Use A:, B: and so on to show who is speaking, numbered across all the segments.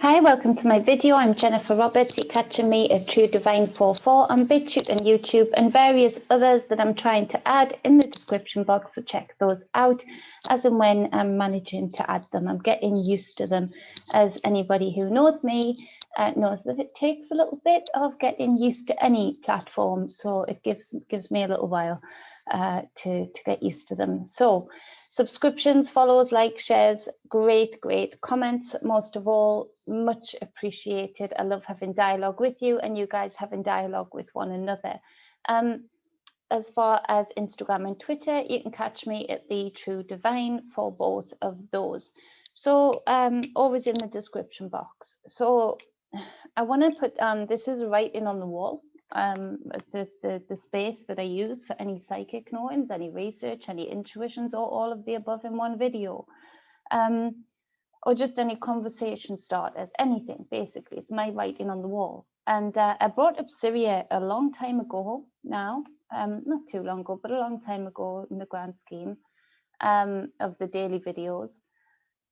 A: Hi, welcome to my video. I'm Jennifer Roberts. You're catching me at True Divine 44 on Bitchute and YouTube and various others that I'm trying to add in the description box, so check those out as and when I'm managing to add them. I'm getting used to them, as anybody who knows me knows that it takes a little bit of getting used to any platform, so it gives me a little while to get used to them. So subscriptions, follows, likes, shares, great comments, most of all, much appreciated. I love having dialogue with you and you guys having dialogue with one another. As far as Instagram and Twitter, you can catch me at the True Divine for both of those. So always in the description box. So I want to put this is writing on the wall. The space that I use for any psychic knowings, any research, any intuitions, or all of the above in one video, or just any conversation starters, anything. Basically, it's my writing on the wall. And I brought up Syria a long time ago now, not too long ago, but a long time ago in the grand scheme of the daily videos.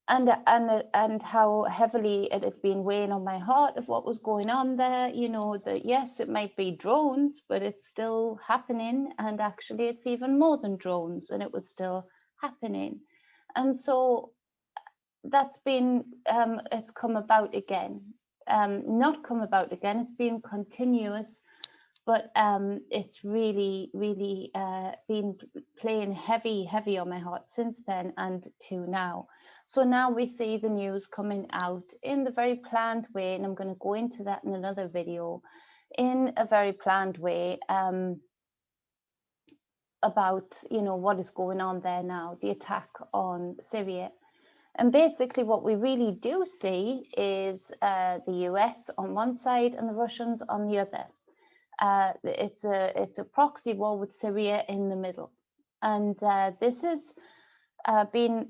A: And how heavily it had been weighing on my heart of what was going on there, you know, that yes, it might be drones, but it's still happening, and actually it's even more than drones, and it was still happening. And so that's been it's come about again, not come about again, it's been continuous, but it's really been playing heavy on my heart since then and to now. So now we see the news coming out in the very planned way, and I'm going to go into that in another video, in a very planned way, about, you know, what is going on there now, the attack on Syria. And basically what we really do see is the US on one side and the Russians on the other. It's a proxy war with Syria in the middle, and this has been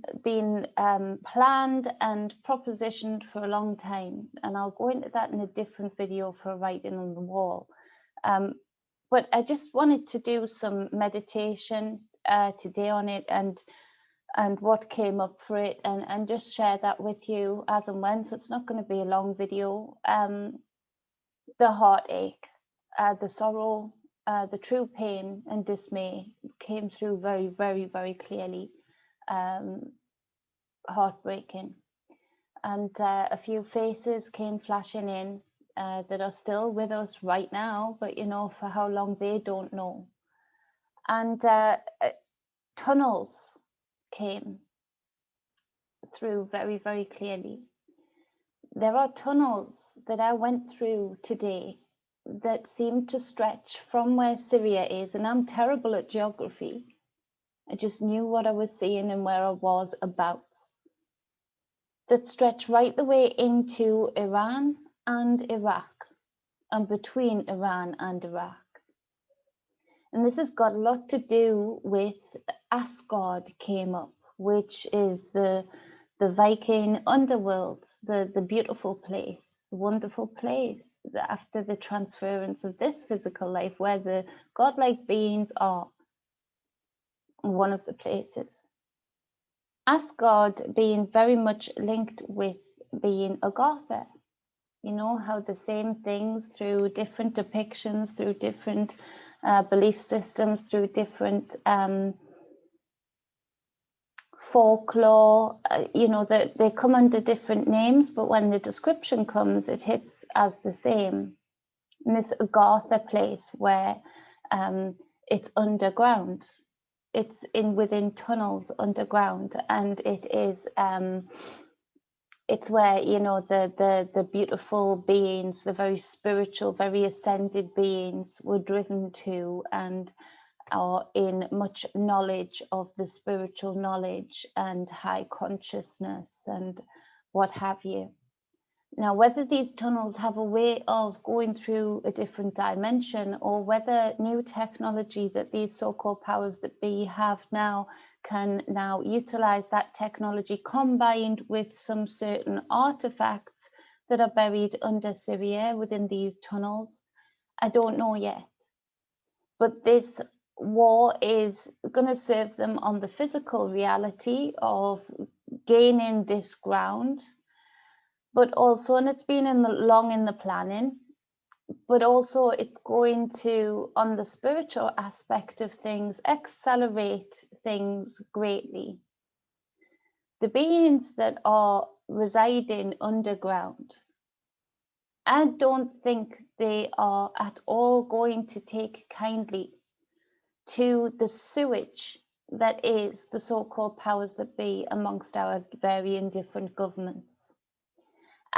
A: planned and propositioned for a long time, and I'll go into that in a different video for writing on the wall. But I just wanted to do some meditation today on it, and what came up for it, and just share that with you as and when. So it's not going to be a long video. The heartache, the sorrow, the true pain and dismay came through very clearly. Heartbreaking. And a few faces came flashing in that are still with us right now, but you know, for how long they don't know. And tunnels came through very clearly. There are tunnels that I went through today that seem to stretch from where Syria is, and I'm terrible at geography. I just knew what I was seeing and where I was about. That stretch right the way into Iran and Iraq, and between Iran and Iraq. And this has got a lot to do with Asgard came up, which is the Viking underworld, the beautiful place, the wonderful place after the transference of this physical life, where the godlike beings are, one of the places. Asgard being very much linked with being Agartha. You know, how the same things through different depictions, through different belief systems, through different folklore, you know, they come under different names, but when the description comes, it hits as the same. In this Agartha place where it's underground, it's within tunnels underground, and it is it's where, you know, the beautiful beings, the very spiritual, very ascended beings were driven to, and are in much knowledge of the spiritual knowledge and high consciousness and what have you. Now, whether these tunnels have a way of going through a different dimension, or whether new technology that these so-called powers that be have now can now utilize that technology combined with some certain artifacts that are buried under Syria within these tunnels, I don't know yet. But this war is going to serve them on the physical reality of gaining this ground. but also, and it's been long in the planning, but also it's going to, on the spiritual aspect of things, accelerate things greatly. The beings that are residing underground, I don't think they are at all going to take kindly to the sewage that is the so-called powers that be amongst our varying different governments.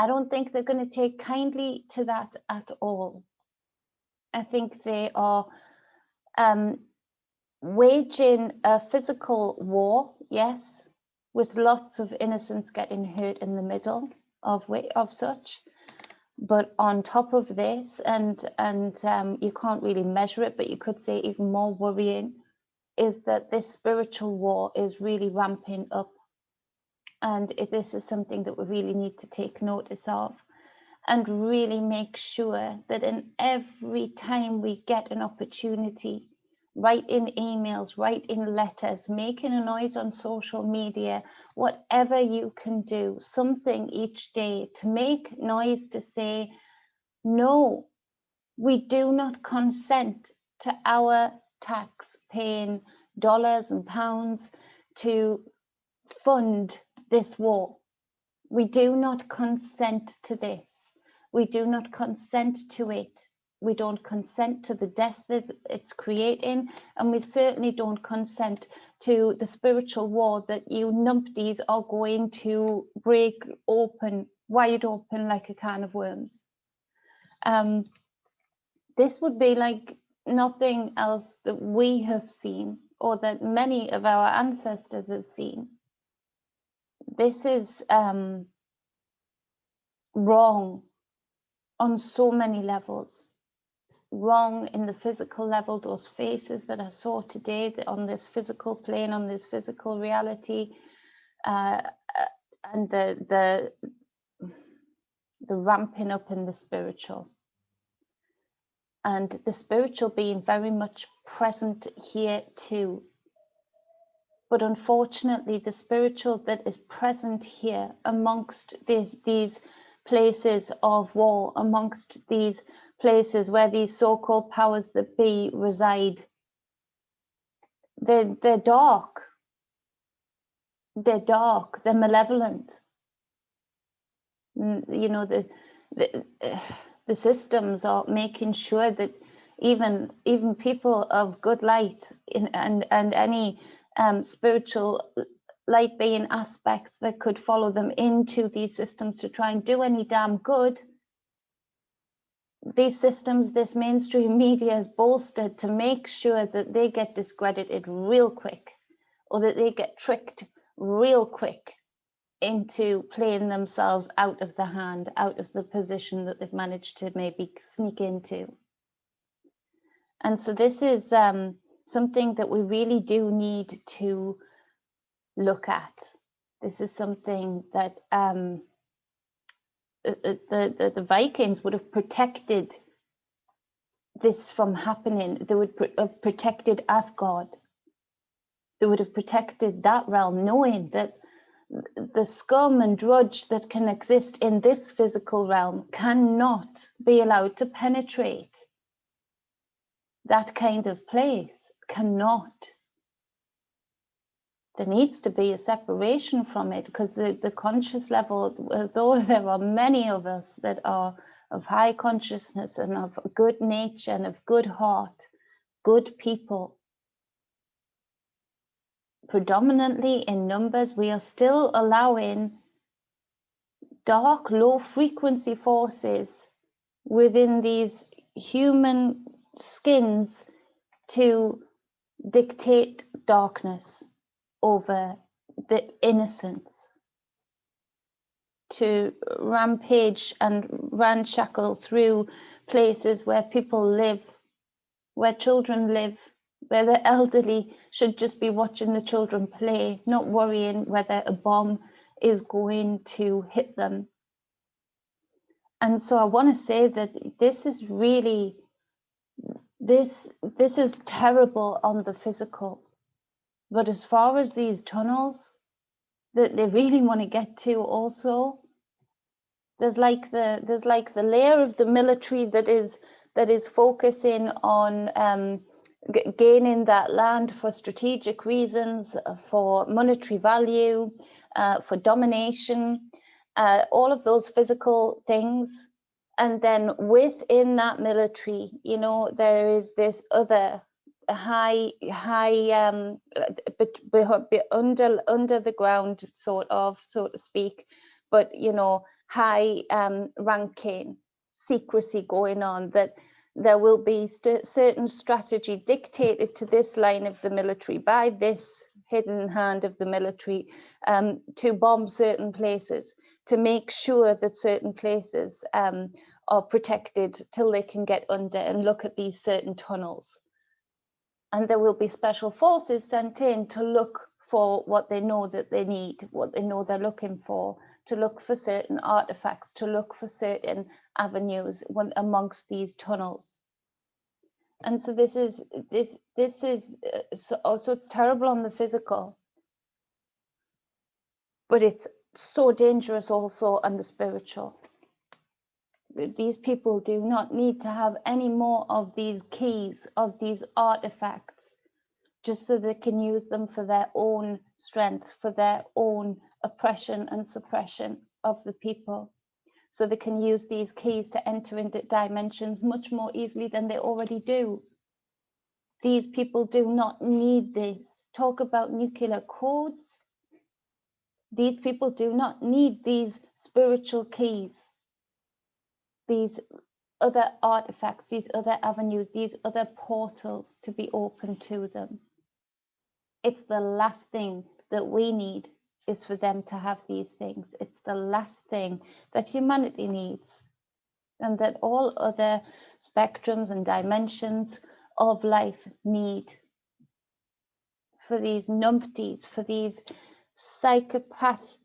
A: I don't think they're going to take kindly to that at all. I think they are waging a physical war, yes, with lots of innocents getting hurt in the middle of such. But on top of this, and you can't really measure it, but you could say even more worrying, is that this spiritual war is really ramping up. And this is something that we really need to take notice of and really make sure that in every time we get an opportunity, write in emails, write in letters, making a noise on social media, whatever you can do, something each day to make noise to say, no, we do not consent to our tax paying dollars and pounds to fund this war. We do not consent to this. We do not consent to it. We don't consent to the death that it's creating, and we certainly don't consent to the spiritual war that you numpties are going to break wide open like a can of worms. This would be like nothing else that we have seen or that many of our ancestors have seen. This is wrong on so many levels. Wrong in the physical level, those faces that I saw today on this physical plane, on this physical reality, and the ramping up in the spiritual. And the spiritual being very much present here too. But unfortunately, the spiritual that is present here amongst these places of war, amongst these places where these so-called powers that be reside, they're dark. They're dark. They're malevolent. You know, the systems are making sure that even people of good light and any spiritual light being aspects that could follow them into these systems to try and do any damn good, these systems, this mainstream media is bolstered to make sure that they get discredited real quick, or that they get tricked real quick into playing themselves out of the hand, out of the position that they've managed to maybe sneak into. And so this is something that we really do need to look at. This is something that the Vikings would have protected this from happening. They would have protected Asgard. They would have protected that realm, knowing that the scum and drudge that can exist in this physical realm cannot be allowed to penetrate that kind of place. Cannot. There needs to be a separation from it, because the conscious level, although there are many of us that are of high consciousness and of good nature and of good heart, good people, predominantly in numbers, we are still allowing dark, low frequency forces within these human skins to dictate darkness over the innocence, to rampage and ramshackle through places where people live, where children live, where the elderly should just be watching the children play, not worrying whether a bomb is going to hit them. And so I want to say that this is really, this is terrible on the physical. But as far as these tunnels that they really want to get to also, There's like the layer of the military that is focusing on gaining that land for strategic reasons, for monetary value, for domination, all of those physical things. And then within that military, you know, there is this other high under the ground, sort of, so to speak, but you know, high ranking secrecy going on, that there will be certain strategy dictated to this line of the military by this hidden hand of the military, to bomb certain places, to make sure that certain places are protected till they can get under and look at these certain tunnels. And there will be special forces sent in to look for what they know that they need, what they know they're looking for, to look for certain artifacts, to look for certain avenues amongst these tunnels. And so this is so it's terrible on the physical, but it's so dangerous also on the spiritual. These people do not need to have any more of these keys, of these artifacts, just so they can use them for their own strength, for their own oppression and suppression of the people. So they can use these keys to enter into dimensions much more easily than they already do. These people do not need this. Talk about nuclear codes. These people do not need these spiritual keys, these other artifacts, these other avenues, these other portals to be open to them. It's the last thing that we need, is for them to have these things. It's the last thing that humanity needs, and that all other spectrums and dimensions of life need. For these numpties, for these psychopaths.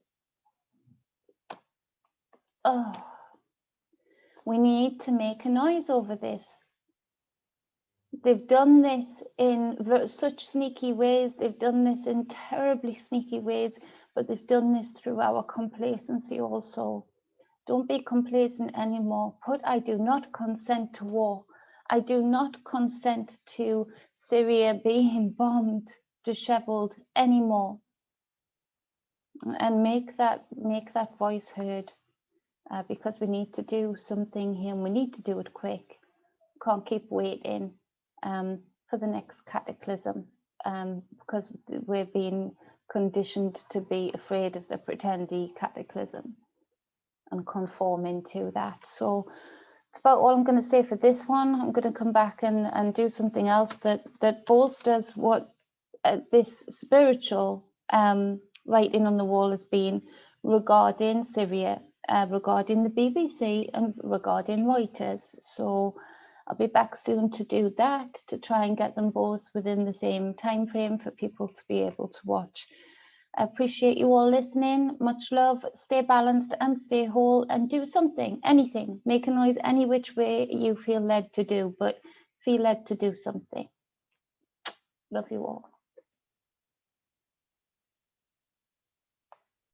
A: Oh, we need to make a noise over this. They've done this in such sneaky ways. They've done this in terribly sneaky ways, but they've done this through our complacency also. Don't be complacent anymore. I do not consent to war. I do not consent to Syria being bombed, disheveled anymore. And make that voice heard, because we need to do something here, and we need to do it quick. Can't keep waiting for the next cataclysm, because we're being conditioned to be afraid of the pretended cataclysm and conforming to that. So it's about all I'm going to say for this one. I'm going to come back and do something else that bolsters what this spiritual writing on the wall has been regarding Syria, regarding the BBC, and regarding Reuters. So I'll be back soon to do that, to try and get them both within the same time frame for people to be able to watch. I appreciate you all listening. Much love. Stay balanced and stay whole, and do something, anything. Make a noise any which way you feel led to do, but feel led to do something. Love you all.